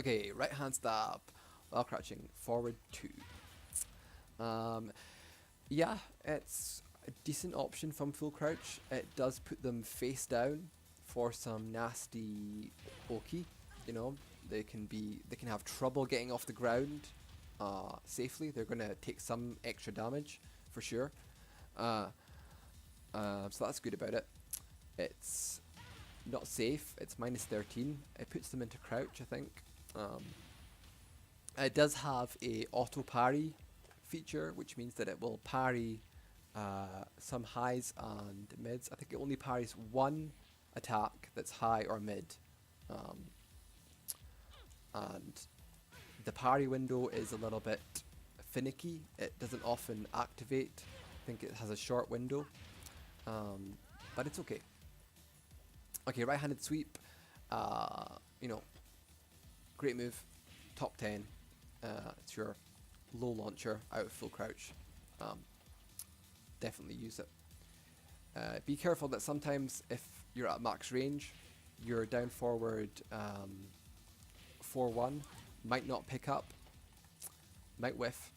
Okay, right hand stab while crouching, forward 2. Um, yeah, it's a decent option from full crouch. It does put them face down for some nasty oki. You know, they can have trouble getting off the ground safely. They're gonna take some extra damage for sure. Uh, so that's good about it. It's not safe. It's minus 13. It puts them into crouch, I think. Um, it does have a auto parry feature, which means that it will parry some highs and mids. I think it only parries one attack that's high or mid. Um, and the parry window is a little bit finicky. It doesn't often activate. I think it has a short window. But it's okay. Okay, right-handed sweep. You know, great move. Top 10. It's your low launcher out of full crouch. Definitely use it. Be careful that sometimes if you're at max range, your down forward 4-1 might not pick up, might whiff.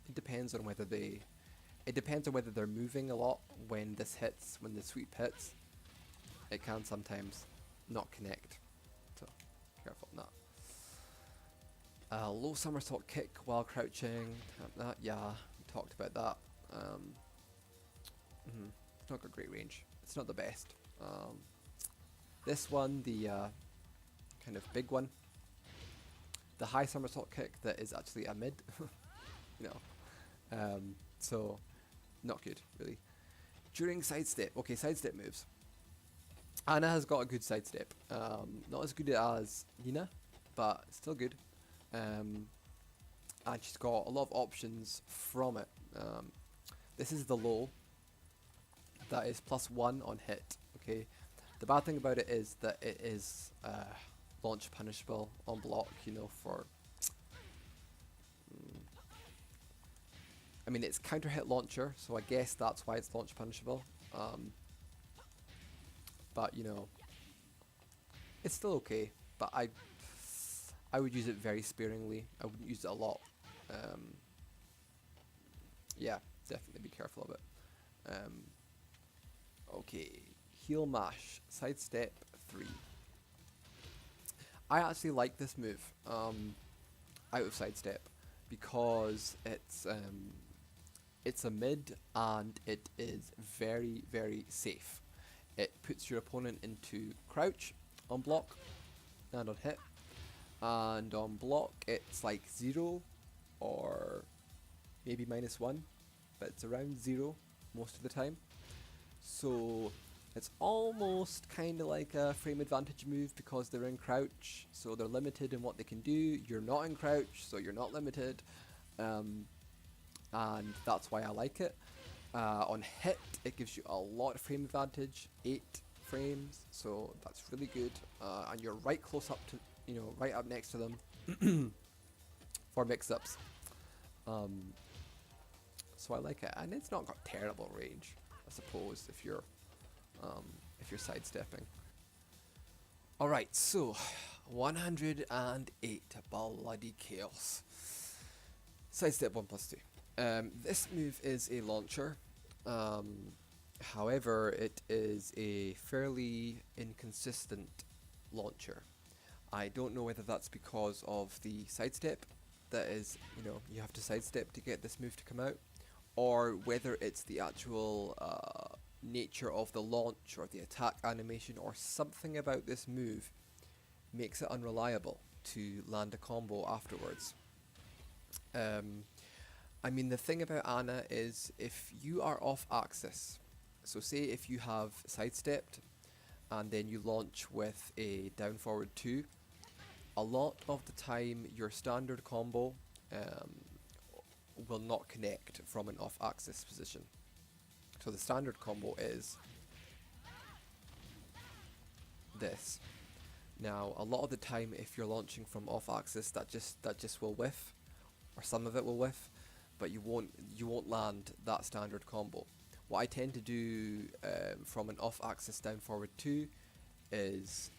It depends on whether they're moving a lot when this hits, when the sweep hits. It can sometimes not connect, so careful on that. Low somersault kick while crouching. That, yeah, we talked about that. It's not got great range. It's not the best. This one, the kind of big one, the high somersault kick that is actually a mid, you know. So not good really. During sidestep, okay, sidestep moves. Anna has got a good sidestep. Not as good as Nina, but still good. And she's got a lot of options from it. This is the low. That is +1 on hit. Okay. The bad thing about it is that it is launch punishable on block. You know, for I mean, it's counter hit launcher, so I guess that's why it's launch punishable. But you know, it's still okay. But I would use it very sparingly. I wouldn't use it a lot. Yeah, definitely be careful of it. Okay, heel mash, sidestep 3. I actually like this move out of sidestep because it's a mid and it is very, very safe. It puts your opponent into crouch on block and on hit, and on block it's like 0 or maybe -1, but it's around 0 most of the time. So it's almost kind of like a frame advantage move because they're in crouch, so they're limited in what they can do. You're not in crouch, so you're not limited, and that's why I like it. On hit, it gives you a lot of frame advantage, 8 frames, so that's really good. And you're right close up to, you know, right up next to them for mix-ups. So I like it, and it's not got terrible range, I suppose, if you're sidestepping. All right, so 108 bloody chaos. Sidestep 1+2. This move is a launcher. However, it is a fairly inconsistent launcher. I don't know whether that's because of the sidestep, that is, you know, you have to sidestep to get this move to come out, or whether it's the actual nature of the launch or the attack animation or something about this move makes it unreliable to land a combo afterwards. I mean, the thing about Ana is if you are off axis, so say if you have sidestepped and then you launch with a down forward 2, a lot of the time your standard combo will not connect from an off axis position. So the standard combo is this. Now, a lot of the time if you're launching from off axis, that just will whiff, or some of it will whiff, but you won't land that standard combo. What I tend to do from an off axis down forward 2 is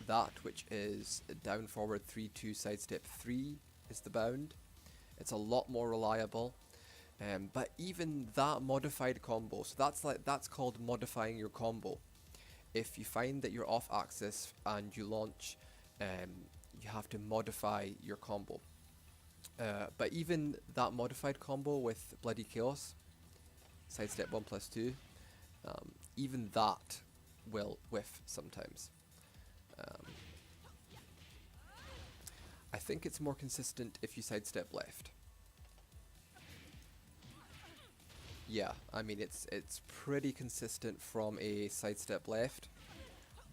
that, which is down forward 3-2 sidestep 3 is the bound. It's a lot more reliable. But even that modified combo, so that's called modifying your combo. If you find that you're off axis and you launch, you have to modify your combo. But even that modified combo with Bloody Chaos, sidestep 1+2, even that will whiff sometimes. I think it's more consistent if you sidestep left. Yeah, I mean it's pretty consistent from a sidestep left,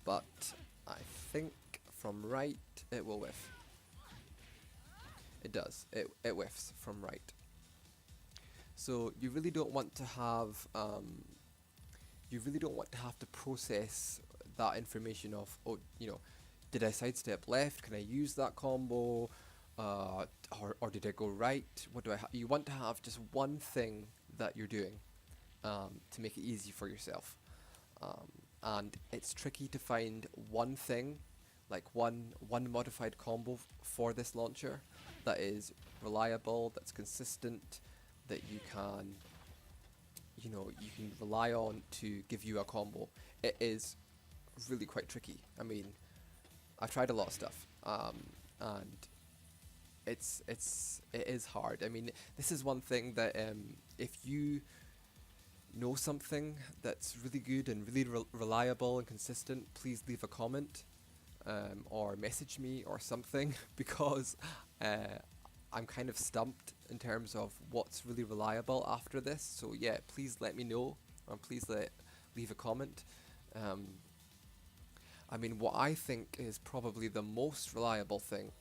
but I think from right it will whiff. It does. It whiffs from right. So you really don't want to have to process that information of, oh, did I sidestep left? Can I use that combo? Or did I go right? What do I? You want to have just one thing that you're doing to make it easy for yourself. And it's tricky to find one thing, like one modified combo for this launcher that is reliable, that's consistent, that you can rely on to give you a combo. It is really quite tricky. I mean, I've tried a lot of stuff, and it is hard. I mean, this is one thing that if you know something that's really good and really reliable and consistent, please leave a comment or message me or something because I'm kind of stumped in terms of what's really reliable after this. So yeah, please let me know, or please leave a comment. I mean, what I think is probably the most reliable thing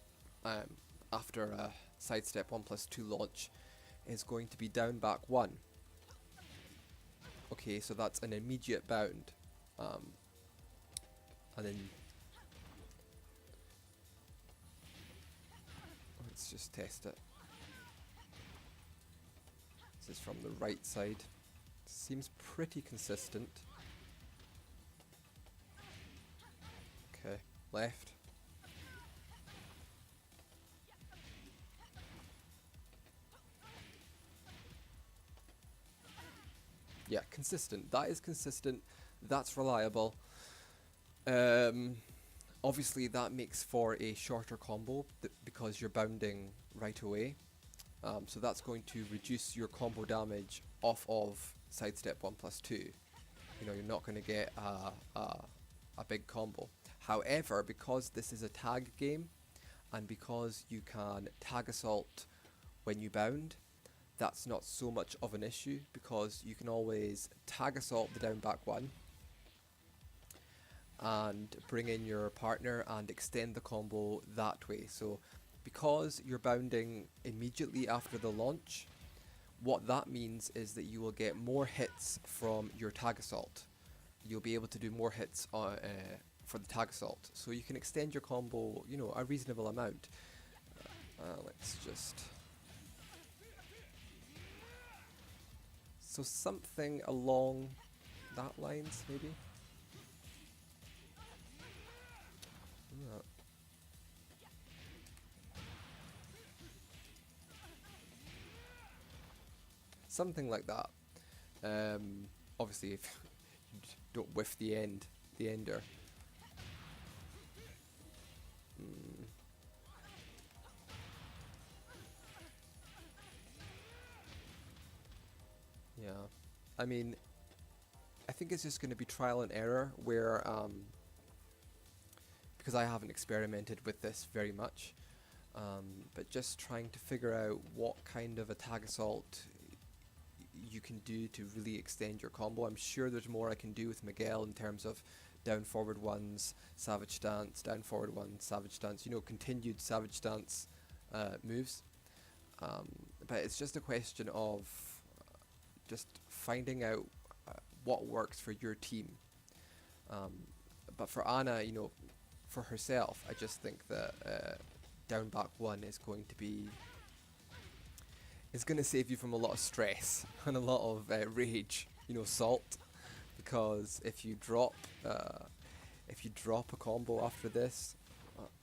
after a sidestep 1+2 launch is going to be down back 1. Okay, so that's an immediate bound. And then let's just test it. This is from the right side. Seems pretty consistent. Okay, left. Yeah, consistent. That is consistent. That's reliable. Obviously, that makes for a shorter combo because you're bounding right away. So that's going to reduce your combo damage off of sidestep 1+2. You're not going to get a big combo. However, because this is a tag game, and because you can tag assault when you bound, that's not so much of an issue because you can always tag assault the down back 1 and bring in your partner and extend the combo that way. So because you're bounding immediately after the launch, what that means is that you will get more hits from your tag assault. You'll be able to do more hits for the tag assault, so you can extend your combo, a reasonable amount. Let's just... So something along that lines, maybe? Yeah. Something like that. Obviously, if you don't whiff the ender. Yeah, I mean, I think it's just going to be trial and error where, because I haven't experimented with this very much, but just trying to figure out what kind of a tag assault you can do to really extend your combo. I'm sure there's more I can do with Miguel in terms of down forward 1s, savage stance, down forward 1, savage stance, continued savage stance moves. But it's just a question of just finding out what works for your team. But for Anna, for herself, I just think that down back 1 is going to be... It's going to save you from a lot of stress and a lot of rage, salt. Because if you drop If you drop a combo after this,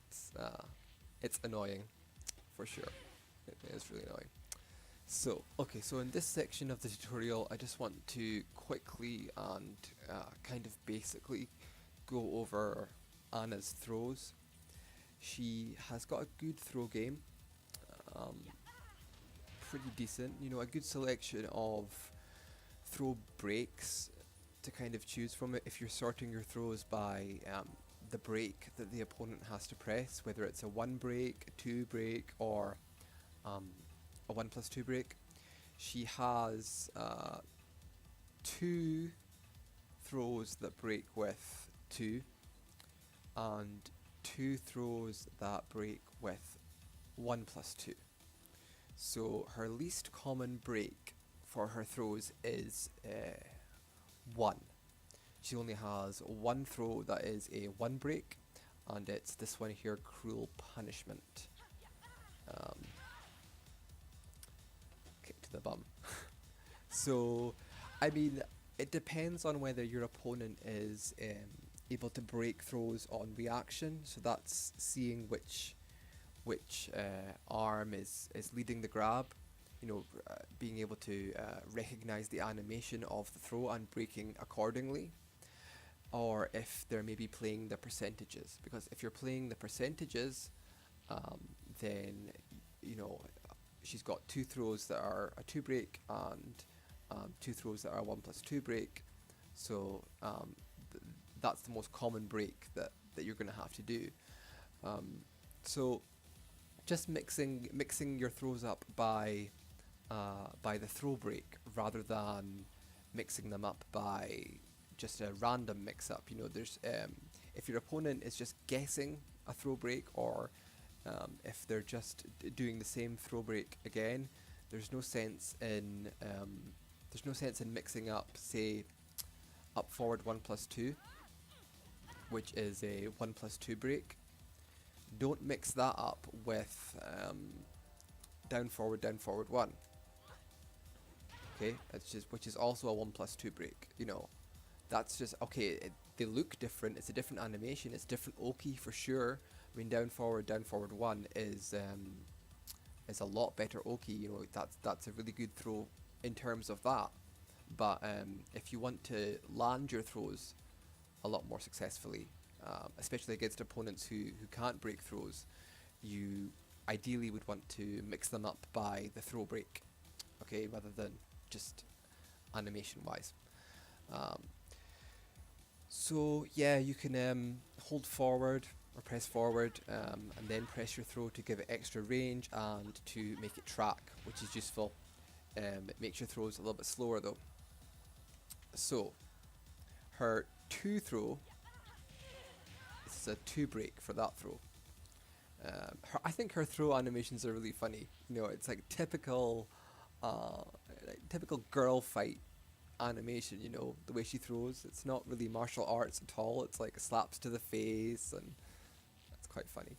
it's, uh, it's annoying, for sure. It is really annoying. So, okay, so in this section of the tutorial, I just want to quickly and kind of basically go over Anna's throws. She has got a good throw game, um, pretty decent, you know, a good selection of throw breaks to kind of choose from it if you're sorting your throws by the break that the opponent has to press, whether it's a 1 break, a 2 break, or um, a 1+2 break. She has 2 throws that break with 2 and 2 throws that break with 1+2. So her least common break for her throws is 1. She only has 1 throw that is a 1 break, and it's this one here, Cruel Punishment. Kick to the bum. So, I mean, it depends on whether your opponent is able to break throws on reaction. So that's seeing which arm is leading the grab. You know, being able to recognize the animation of the throw and breaking accordingly. Or if they're maybe playing the percentages, because if you're playing the percentages, then you know she's got 2 throws that are a 2 break and 2 throws that are a 1+2 break. So that's the most common break that you're going to have to do. So just mixing your throws up by the throw break rather than mixing them up by just a random mix-up. You know, there's if your opponent is just guessing a throw break, or if they're just doing the same throw break again, there's no sense in mixing up, say, up forward 1+2, which is a 1+2 break. Don't mix that up with down forward 1. Okay, which is also a 1+2 break. You know, that's just okay. They look different. It's a different animation. It's different Oki for sure. I mean, down forward 1 is a lot better Oki. You know, that's a really good throw in terms of that. But if you want to land your throws a lot more successfully, especially against opponents who can't break throws, you ideally would want to mix them up by the throw break, okay, rather than just animation wise. So yeah, you can hold forward or press forward and then press your throw to give it extra range and to make it track, which is useful. It makes your throws a little bit slower though. So her 2 throw, this is a 2 break for that throw. I think her throw animations are really funny. You know, it's like typical girl fight animation. You know, the way she throws, it's not really martial arts at all. It's like slaps to the face, and that's quite funny.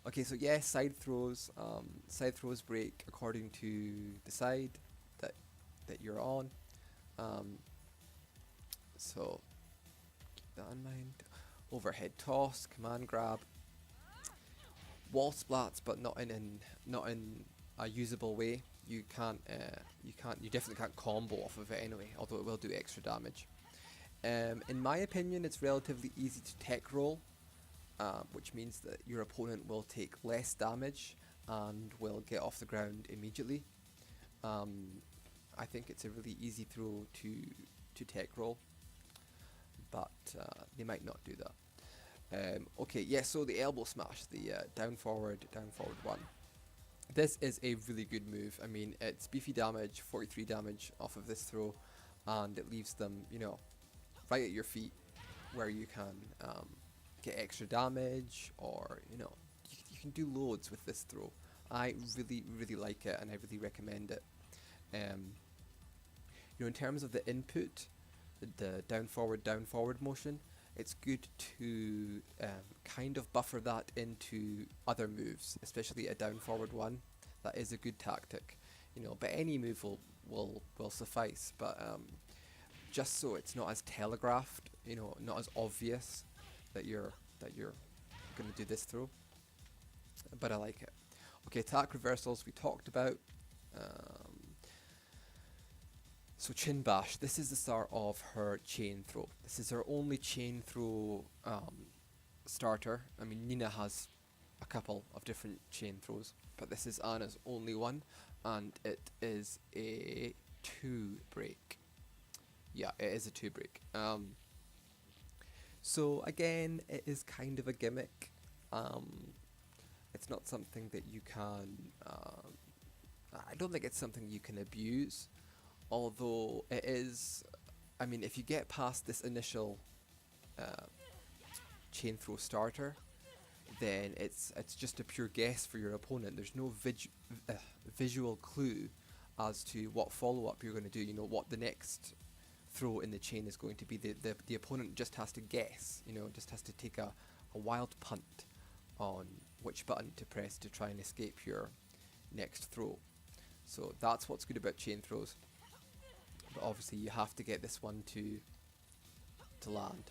Okay, so yeah, side throws. Side throws break according to the side that you're on. So keep that in mind. Overhead toss, command grab, wall splats, but not in a usable way. You definitely can't combo off of it anyway, although it will do extra damage. In my opinion, it's relatively easy to tech roll, which means that your opponent will take less damage and will get off the ground immediately. I think it's a really easy throw to tech roll, but they might not do that. Okay, yeah, so the elbow smash, the down forward 1. This is a really good move. I mean, it's beefy damage, 43 damage off of this throw, and it leaves them, you know, right at your feet, where you can get extra damage, or, you know, you can do loads with this throw. I really, really like it, and I really recommend it. You know, in terms of the input, the down forward motion, it's good to kind of buffer that into other moves, especially a down forward 1. That is a good tactic, you know. But any move will suffice. But just so it's not as telegraphed, not as obvious that you're going to do this throw, but I like it. Okay, attack reversals we talked about. Um, so chin bash. This is the start of her chain throw. This is her only chain throw starter. I mean, Nina has a couple of different chain throws, but this is Anna's only one, and it is a 2 break. Yeah, it is a 2 break. So again, it is kind of a gimmick. It's not something that you can. I don't think it's something you can abuse, although it is. I mean, if you get past this initial uh, chain throw starter, then it's just a pure guess for your opponent. There's no visual clue as to what follow up you're going to do. What the next throw in the chain is going to be. The opponent just has to guess. Just has to take a wild punt on which button to press to try and escape your next throw. So that's what's good about chain throws. But obviously you have to get this one to land.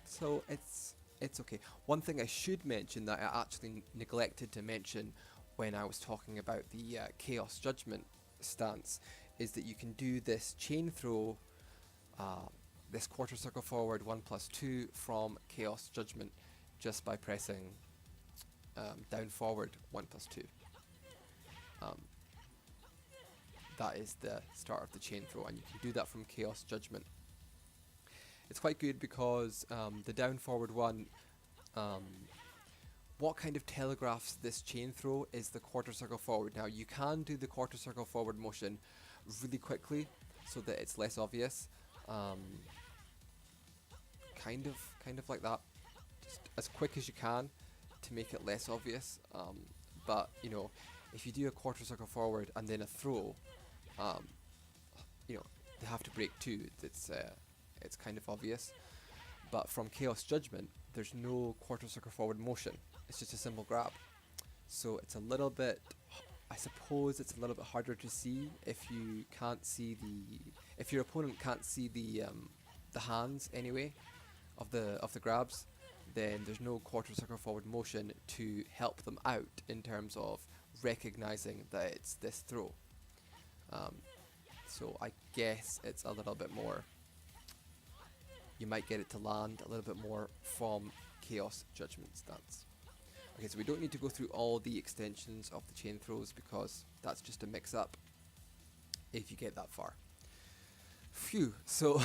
So it's okay. One thing I should mention that I actually neglected to mention when I was talking about the Chaos Judgment stance is that you can do this chain throw, this quarter circle forward 1+2 from Chaos Judgment just by pressing down forward 1+2. That is the start of the chain throw, and you can do that from Chaos Judgment. It's quite good because the down forward one, what kind of telegraphs this chain throw is the quarter circle forward. Now you can do the quarter circle forward motion really quickly so that it's less obvious. Kind of like that, just as quick as you can to make it less obvious. But if you do a quarter circle forward and then a throw, they have to break two. It's kind of obvious. But from Chaos Judgment, there's no quarter circle forward motion. It's just a simple grab. So it's a little bit, I suppose it's a little bit harder to see if you can't see if your opponent can't see the hands anyway of the grabs, then there's no quarter circle forward motion to help them out in terms of recognizing that it's this throw. So I guess it's a little bit more, you might get it to land a little bit more from Chaos Judgment stance. Okay, so we don't need to go through all the extensions of the chain throws because that's just a mix-up if you get that far. Phew, so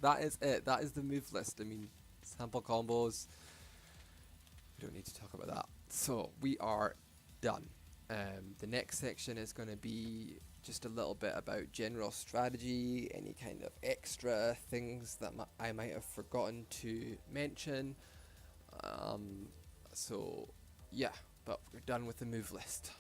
that is it. That is the move list. I mean, sample combos, we don't need to talk about that. So we are done. The next section is going to be just a little bit about general strategy, any kind of extra things that I might have forgotten to mention. So yeah, but we're done with the move list.